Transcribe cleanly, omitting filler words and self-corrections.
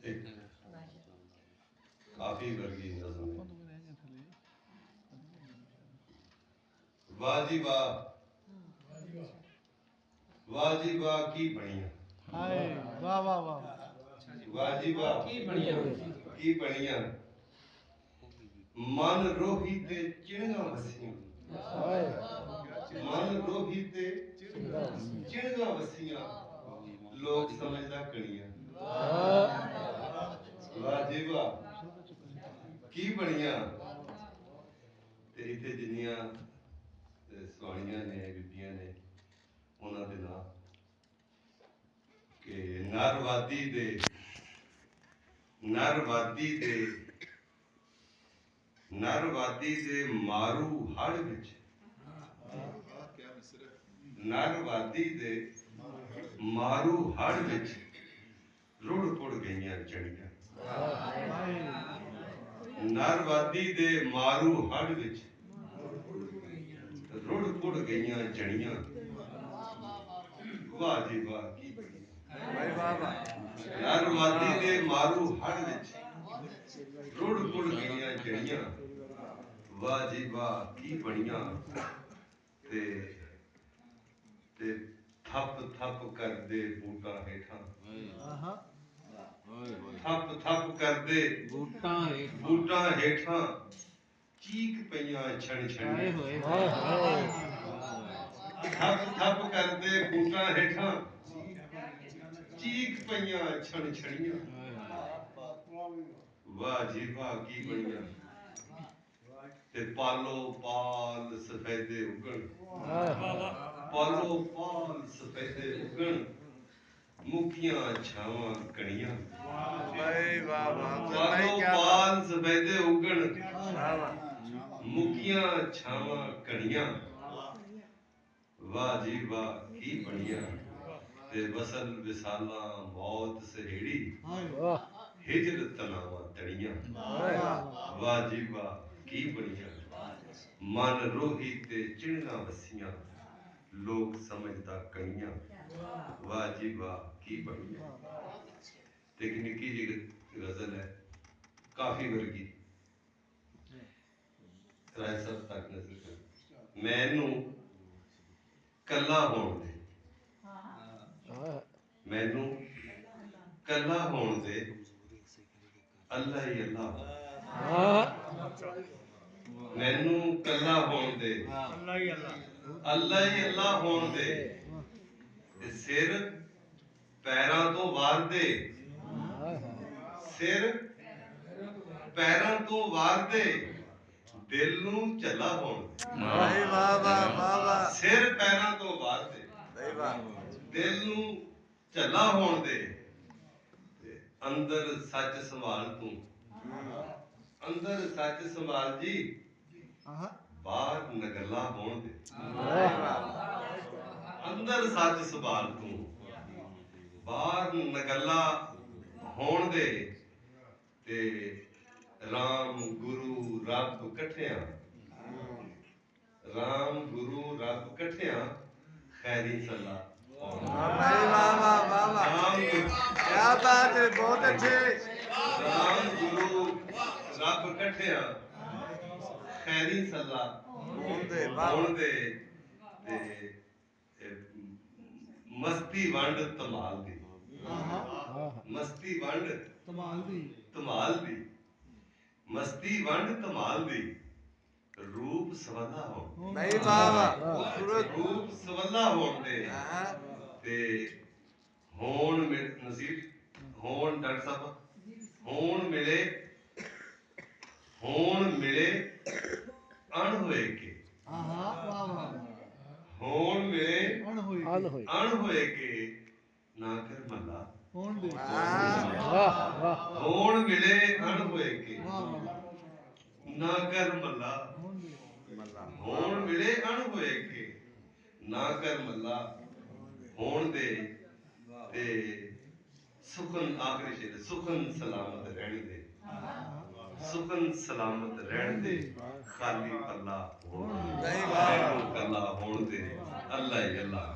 एक काफी वर्गी नज़म है। वाह जी वाह, वाह जी वाह की बनिया, वाह वाह वाह, वाह जी वाह की बनिया, मन रोही ते चिड़गा वसियां, मन रोही ते चिड़गा वसियां, लोग समझदा कणियां। वाह जी वाह की बनिया। ते इत्थे जिन्नियां सुहानियां ने बीबियां ने उन्हां दे नाम कि नरवादी दे मारू हड़ विच, नरवादी दे मारू हड़ विच रुड़ पुड़ गईयां चढ़ियां। नरवादी दे मारू हड़ विच रुड़ पुड़ गईयां चढ़ियां। वाह जी वाह की नरवादी दे मारू हड़ विच रुड़ पुड़ गईयां चढ़ियां। वाह जी वाह की बनियां। ते थप थप करदे बूटा हेठां, थप थप करदे बूटा हेठां चीक पईयां छण छणियां। थप थप करदे बूटा हेठां चीक पईयां छण छणियां। वाह जी वाह की बनियां। ते पालो पाल सफेदे उगण, पालो पाल सफेदे उगण मुखियां छावां कणियां। पालो पाल सफेदे उगण मुखियां छावां कणियां। वाह जी वाह की बनियां। ते वसल विसाला मौत सहेड़ी हिजर तनावां तड़ियां। वाह जी वाह की बनियां। मन रोही ते चिड़गा वसियां लोग समझदा कणियां। वाह जी वाह की बनियां। ते एक निक्की जी गजल है काफी वर्गी, राय साहब तक नजर कर। मैनू कला होण दे, मैनू कला होण दे अल्लाह ही अल्लाह हो। मैनू कला होण दे अल्लाह ही अल्लाह होण दे। सिर पैरां तो वार दे, सिर पैरां तो वार दे दिल नू झला होण दे। सिर पैरां तो वार दे दिल नू झला होण दे। अंदर सच संभाल तू, अंदर सच संभाल जी बाहर नगला होण दे। अंदर सच संभाल तू बाहर नगला होण दे। ते राम गुरु रब कट्ठियां, राम गुरु रब कट्ठियां खैरी सलाह। बहुत अच्छे। राम गुरु रब कट्ठियां खैरी सलाह होण दे। ते मस्ती वंड धमाल दी, मस्ती वंड धमाल दी, मस्ती वंड धमाल दी रूप सवला हो। रूप सवला होण दे। ते होण नसीब होण डॉक्टर साहब होण मिले अण होए के, होण मिले अण होए के ना कर मल्ला। होण मिले अण होए के ना कर मल्ला। होण मिले अण होए के ना कर मल्ला होण दे। ते सुखन आखिरी शेर सुखन सलामत रहण दे, सुखन सलामत रहण दे खाली पल्ला होण दे। कला होण दे अल्लाह ही अल्लाह।